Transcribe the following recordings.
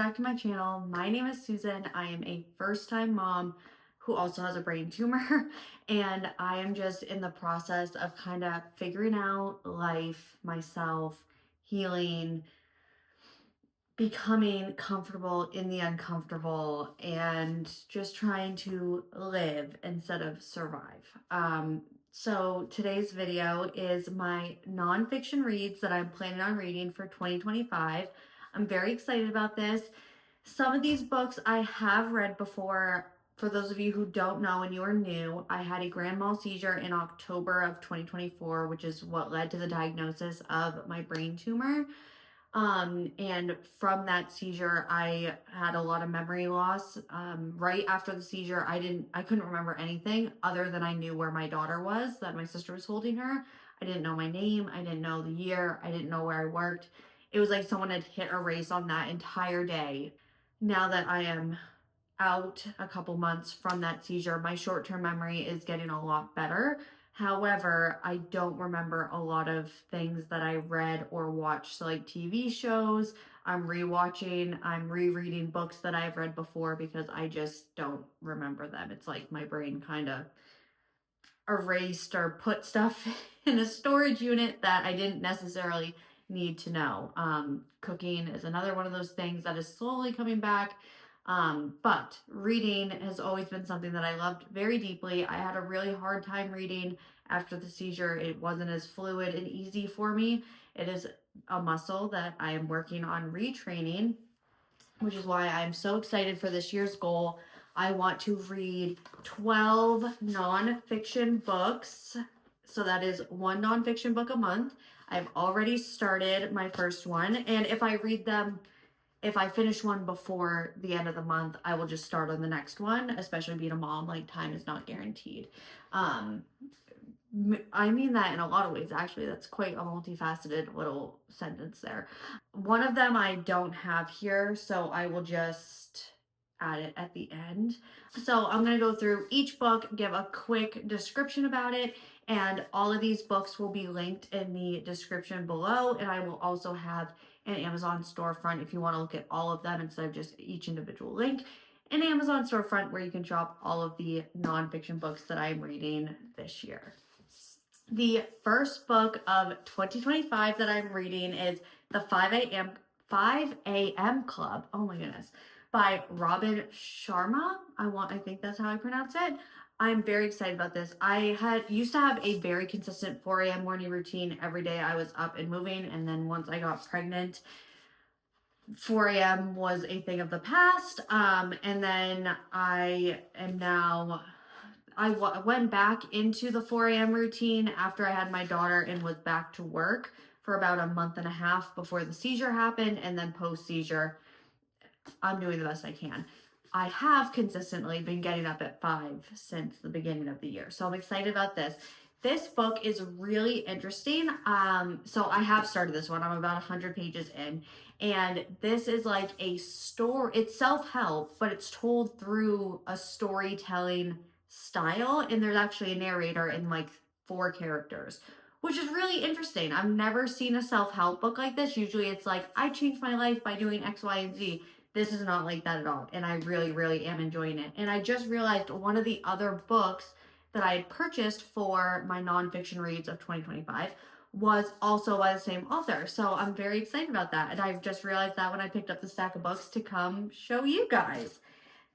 back to my channel. My name is Susan. I am a first-time mom who also has a brain tumor, and I am just in the process of kind of figuring out life, myself, healing, becoming comfortable in the uncomfortable, and just trying to live instead of survive. So today's video is my nonfiction reads that I'm planning on reading for 2025. I'm very excited about this. Some of these books I have read before. For those of you who don't know and you are new, I had a grand mal seizure in October of 2024, which is what led to the diagnosis of my brain tumor. And from that seizure, I had a lot of memory loss. Right after the seizure, I couldn't remember anything other than I knew where my daughter was, that my sister was holding her. I didn't know my name. I didn't know the year. I didn't know where I worked. It was like someone had hit erase on that entire day. Now that I am out a couple months from that seizure, my short-term memory is getting a lot better. However, I don't remember a lot of things that I read or watched. So like TV shows, I'm rewatching, I'm rereading books that I've read before because I just don't remember them. It's like my brain kind of erased or put stuff in a storage unit that I didn't necessarily need to know. Cooking is another one of those things that is slowly coming back. But reading has always been something that I loved very deeply. I had a really hard time reading after the seizure. It wasn't as fluid and easy for me. It is a muscle that I am working on retraining, which is why I'm so excited for this year's goal. I want to read 12 nonfiction books. So that is one nonfiction book a month. I've already started my first one, and if I finish one before the end of the month, I will just start on the next one, especially being a mom, like time is not guaranteed. I mean that in a lot of ways, actually. That's quite a multifaceted little sentence there. One of them I don't have here, so I will just add it at the end. So I'm going to go through each book, give a quick description about it, and all of these books will be linked in the description below, and I will also have an Amazon storefront if you want to look at all of them instead of just each individual link. An Amazon storefront where you can shop all of the nonfiction books that I'm reading this year. The first book of 2025 that I'm reading is the 5 a.m. Club. Oh my goodness. By Robin Sharma. I think that's how I pronounce it. I'm very excited about this. I used to have a very consistent 4 a.m. morning routine every day. I was up and moving, and then once I got pregnant, 4 a.m. was a thing of the past. And then I went back into the 4 a.m. routine after I had my daughter and was back to work for about a month and a half before the seizure happened, and then post-seizure, I'm doing the best I can. I have consistently been getting up at 5 since the beginning of the year, so I'm excited about this. This book is really interesting. So I have started this one. I'm about 100 pages in, and this is like a story. It's self-help, but it's told through a storytelling style, and there's actually a narrator and like 4 characters, which is really interesting. I've never seen a self-help book like this. Usually it's like, I changed my life by doing X, Y, and Z. This is not like that at all, and I really, really am enjoying it. And I just realized one of the other books that I had purchased for my nonfiction reads of 2025 was also by the same author. So I'm very excited about that. And I've just realized that when I picked up the stack of books to come show you guys.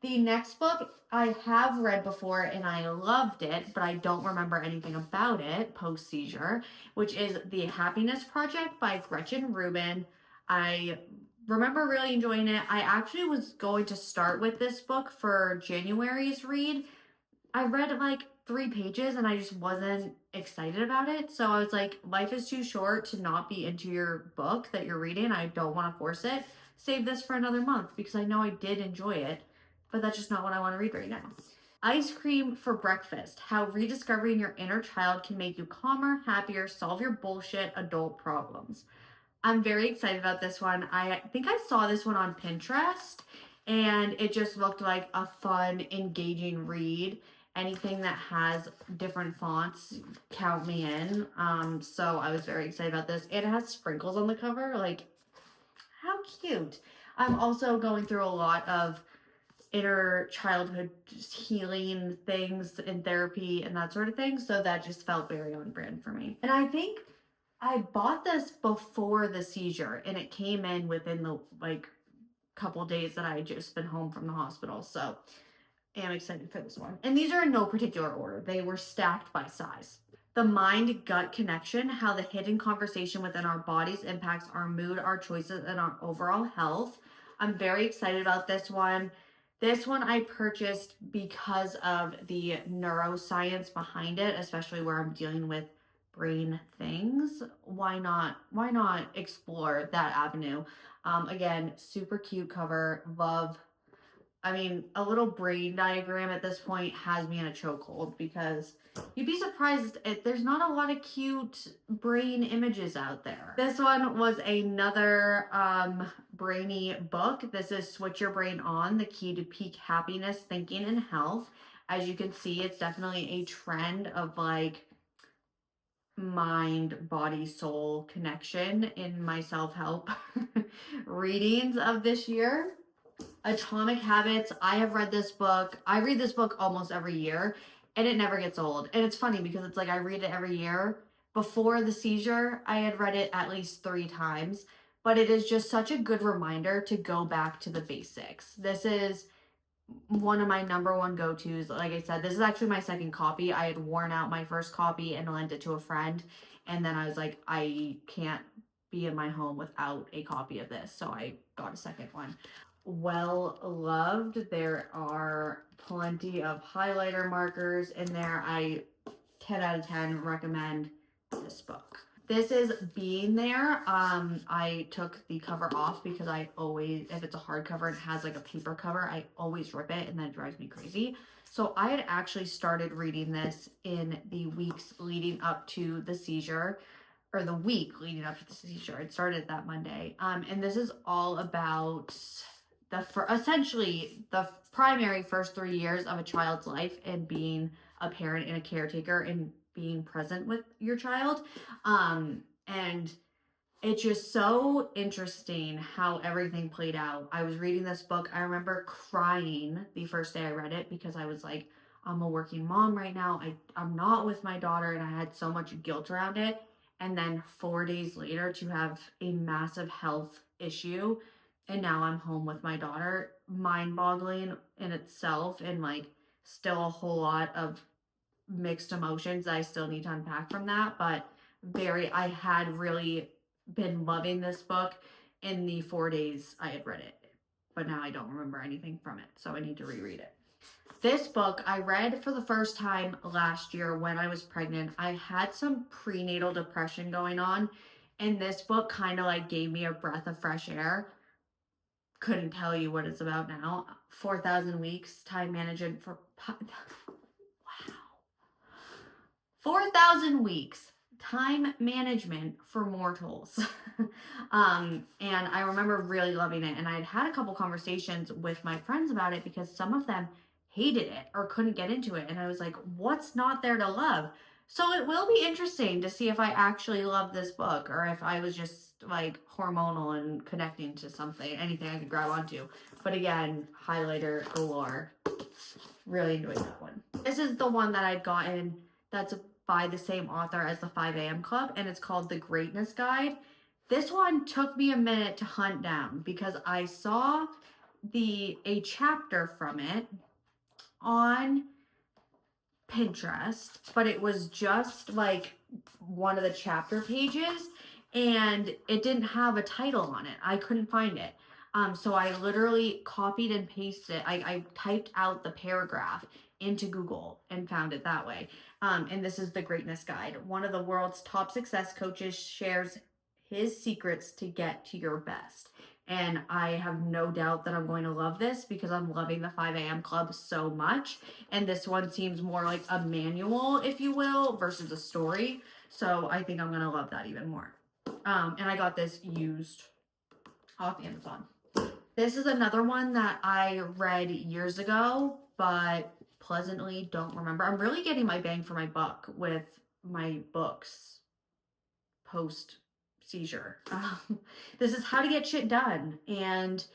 The next book I have read before and I loved it, but I don't remember anything about it post-seizure, which is The Happiness Project by Gretchen Rubin. I remember really enjoying it. I actually was going to start with this book for January's read. I read like 3 pages and I just wasn't excited about it. So I was like, life is too short to not be into your book that you're reading. I don't want to force it. Save this for another month because I know I did enjoy it, but that's just not what I want to read right now. Ice Cream for Breakfast: How Rediscovering Your Inner Child Can Make You Calmer, Happier, Solve Your Bullshit Adult Problems. I'm very excited about this one. I think I saw this one on Pinterest, and it just looked like a fun, engaging read. Anything that has different fonts, count me in. So I was very excited about this. It has sprinkles on the cover. Like, how cute. I'm also going through a lot of inner childhood just healing things in therapy and that sort of thing. So that just felt very on brand for me. And I think I bought this before the seizure and it came in within the like couple days that I had just been home from the hospital. So I'm excited for this one. And these are in no particular order. They were stacked by size. The mind-gut connection, how the hidden conversation within our bodies impacts our mood, our choices, and our overall health. I'm very excited about this one. This one I purchased because of the neuroscience behind it, especially where I'm dealing with brain things. Why not explore that avenue? Again, super cute cover. A little brain diagram at this point has me in a chokehold because you'd be surprised there's not a lot of cute brain images out there. This one was another brainy book. This is Switch Your Brain On, the key to peak happiness, thinking, and health. As you can see, it's definitely a trend of like mind, body, soul connection in my self-help readings of this year. Atomic Habits. I have read this book. I read this book almost every year and it never gets old. And it's funny because it's like I read it every year. Before the seizure, I had read it at least 3 times, but it is just such a good reminder to go back to the basics. This is one of my number one go-tos. Like I said, this is actually my second copy. I had worn out my first copy and lent it to a friend. And then I was like, I can't be in my home without a copy of this. So I got a second one. Well loved. There are plenty of highlighter markers in there. I 10 out of 10 recommend this book. This is Being There. I took the cover off because I always, if it's a hardcover and it has like a paper cover, I always rip it and that drives me crazy. So I had actually started reading this in the weeks leading up to the seizure, or the week leading up to the seizure. It started that Monday. And this is all about essentially the primary first 3 years of a child's life and being a parent and a caretaker and being present with your child. And it's just so interesting how everything played out. I was reading this book. I remember crying the first day I read it because I was like, I'm a working mom right now. I'm not with my daughter and I had so much guilt around it. And then 4 days later to have a massive health issue and now I'm home with my daughter, mind-boggling in itself and like still a whole lot of mixed emotions that I still need to unpack from that, but I had really been loving this book in the 4 days I had read it, but now I don't remember anything from it, so I need to reread it. This book I read for the first time last year when I was pregnant. I had some prenatal depression going on, and this book kind of like gave me a breath of fresh air. Couldn't tell you what it's about now. 4,000 Weeks, Time Management for... Wow. 4,000 Weeks, Time Management for Mortals. And I remember really loving it. And I'd had a couple conversations with my friends about it because some of them hated it or couldn't get into it. And I was like, what's not there to love? So it will be interesting to see if I actually love this book or if I was just like hormonal and connecting to something, anything I could grab onto. But again, highlighter galore. Really enjoyed that one. This is the one that I'd gotten that's by the same author as the 5 a.m. Club, and it's called The Greatness Guide. This one took me a minute to hunt down because I saw a chapter from it on Pinterest, but it was just like one of the chapter pages and it didn't have a title on it. I couldn't find it. So I literally copied and pasted. I typed out the paragraph into Google and found it that way. And this is The Greatness Guide. One of the world's top success coaches shares his secrets to get to your best. And I have no doubt that I'm going to love this because I'm loving the 5 a.m. Club so much. And this one seems more like a manual, if you will, versus a story. So I think I'm going to love that even more. And I got this used off Amazon. This is another one that I read years ago, but pleasantly don't remember. I'm really getting my bang for my buck with my books post seizure. This is How to Get Shit Done. And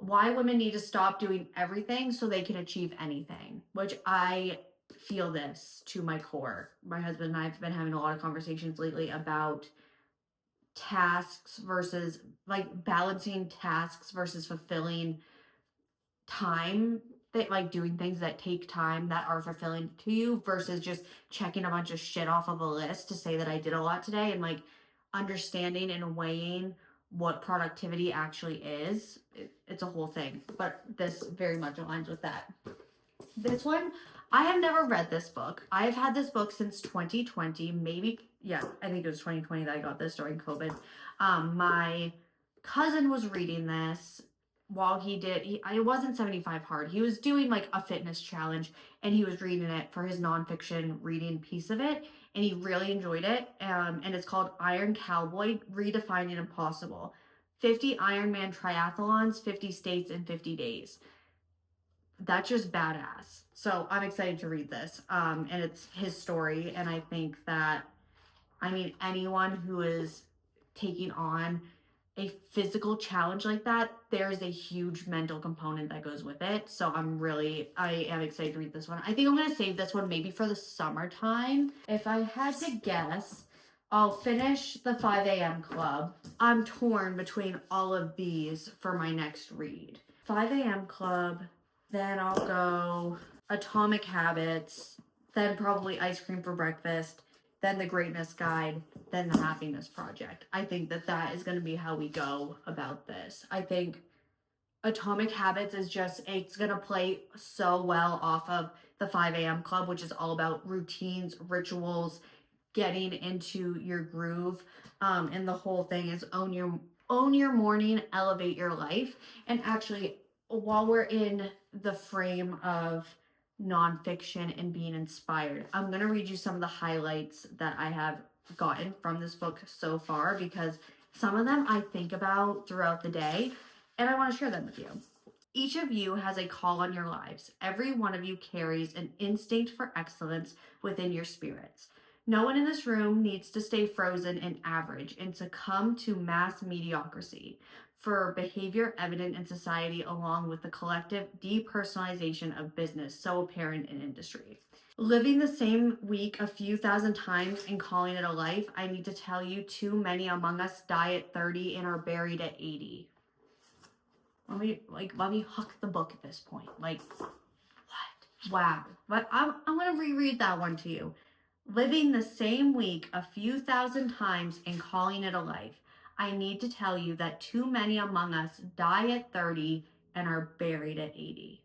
why women need to stop doing everything so they can achieve anything, which I feel this to my core. My husband and I have been having a lot of conversations lately about tasks versus like balancing tasks versus fulfilling time, that like doing things that take time that are fulfilling to you versus just checking a bunch of shit off of a list to say that I did a lot today, and like understanding and weighing what productivity actually is. It's a whole thing, but this very much aligns with that. This one, I have never read this book. I've had this book since 2020, maybe, yeah, I think it was 2020 that I got this during COVID. My cousin was reading this while it wasn't 75 hard. He was doing like a fitness challenge and he was reading it for his nonfiction reading piece of it. And he really enjoyed it. And it's called Iron Cowboy Redefining Impossible 50 Ironman Triathlons, 50 States in 50 Days. That's just badass. So I'm excited to read this. And it's his story. And I think that, I mean, anyone who is taking on a physical challenge like that, there's a huge mental component that goes with it. So I am excited to read this one. I think I'm going to save this one maybe for the summertime. If I had to guess, I'll finish the 5 a.m. Club. I'm torn between all of these for my next read. 5 a.m. Club, then I'll go Atomic Habits, then probably Ice Cream for Breakfast, then The Greatness Guide, then The Happiness Project. I think that is going to be how we go about this. I think Atomic Habits it's going to play so well off of the 5 a.m. Club, which is all about routines, rituals, getting into your groove. And the whole thing is own your morning, elevate your life. And actually, while we're in the frame of nonfiction and being inspired, I'm going to read you some of the highlights that I have gotten from this book so far, because some of them I think about throughout the day and I want to share them with you. Each of you has a call on your lives. Every one of you carries an instinct for excellence within your spirits. No one in this room needs to stay frozen in average and succumb to mass mediocrity for behavior evident in society, along with the collective depersonalization of business so apparent in industry. Living the same week a few thousand times and calling it a life, I need to tell you, too many among us die at 30 and are buried at 80. Let me huck the book at this point. Like, what? Wow. But I'm going to reread that one to you. Living the same week a few thousand times and calling it a life. I need to tell you that too many among us die at 30 and are buried at 80.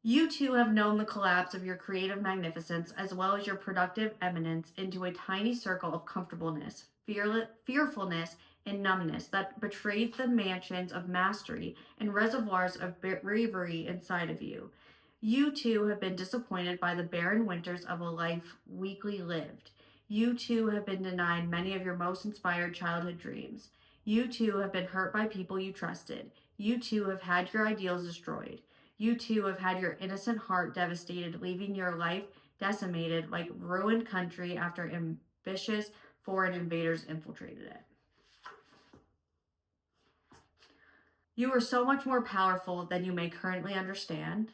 You too have known the collapse of your creative magnificence as well as your productive eminence into a tiny circle of comfortableness, fearfulness, and numbness that betrayed the mansions of mastery and reservoirs of bravery inside of you. You too have been disappointed by the barren winters of a life weakly lived. You too have been denied many of your most inspired childhood dreams. You too have been hurt by people you trusted. You too have had your ideals destroyed. You too have had your innocent heart devastated, leaving your life decimated like ruined country after ambitious foreign invaders infiltrated it. You are so much more powerful than you may currently understand.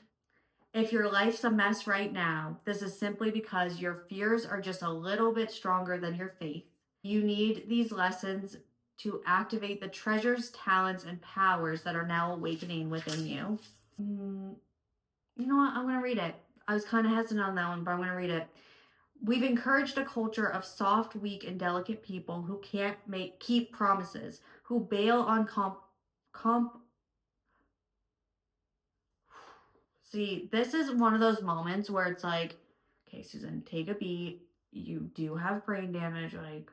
If your life's a mess right now, this is simply because your fears are just a little bit stronger than your faith. You need these lessons to activate the treasures, talents, and powers that are now awakening within you. You know what? I'm going to read it. I was kind of hesitant on that one, but I'm going to read it. We've encouraged a culture of soft, weak, and delicate people who can't keep promises, who bail on See, this is one of those moments where it's like, okay, Susan, take a beat. You do have brain damage. Like,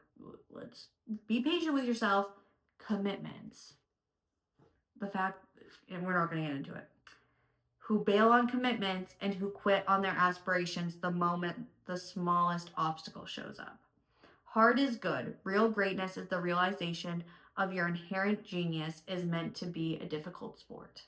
let's be patient with yourself. Commitments. The fact, and we're not going to get into it. Who bail on commitments and who quit on their aspirations the moment the smallest obstacle shows up. Hard is good. Real greatness is the realization of your inherent genius is meant to be a difficult sport.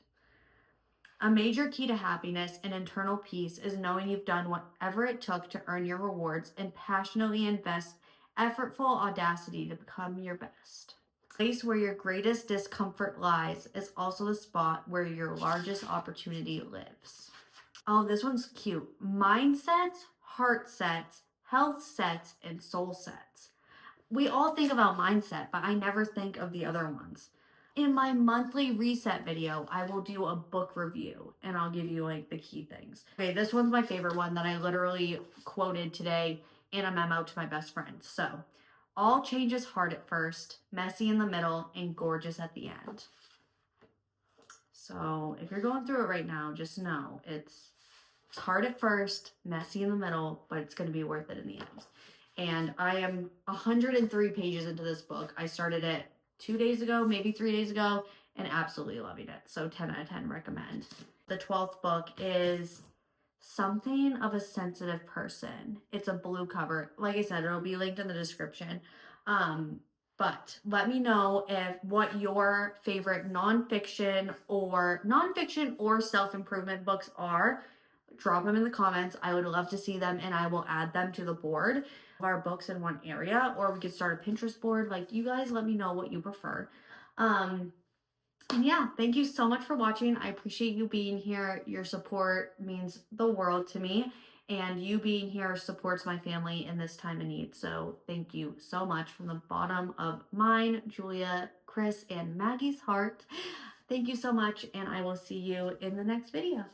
A major key to happiness and internal peace is knowing you've done whatever it took to earn your rewards and passionately invest effortful audacity to become your best. Place where your greatest discomfort lies is also the spot where your largest opportunity lives. Oh, this one's cute. Mindsets, heart sets, health sets, and soul sets. We all think about mindset, but I never think of the other ones. In my monthly reset video, I will do a book review and I'll give you like the key things. Okay, this one's my favorite one that I literally quoted today in a memo to my best friend. So, all change is hard at first, messy in the middle, and gorgeous at the end. So, if you're going through it right now, just know it's hard at first, messy in the middle, but it's going to be worth it in the end. And I am 103 pages into this book. I started it 2 days ago, maybe 3 days ago, and absolutely loving it. So 10 out of 10 recommend. The 12th book is Something of a Sensitive Person. It's a blue cover. Like I said, it'll be linked in the description. But let me know what your favorite nonfiction or self-improvement books are. Drop them in the comments. I would love to see them and I will add them to the board of our books in one area, or we could start a Pinterest board. Like, you guys let me know what you prefer. And yeah, thank you so much for watching. I appreciate you being here. Your support means the world to me, and you being here supports my family in this time of need. So thank you so much from the bottom of mine, Julia, Chris, and Maggie's heart. Thank you so much, and I will see you in the next video.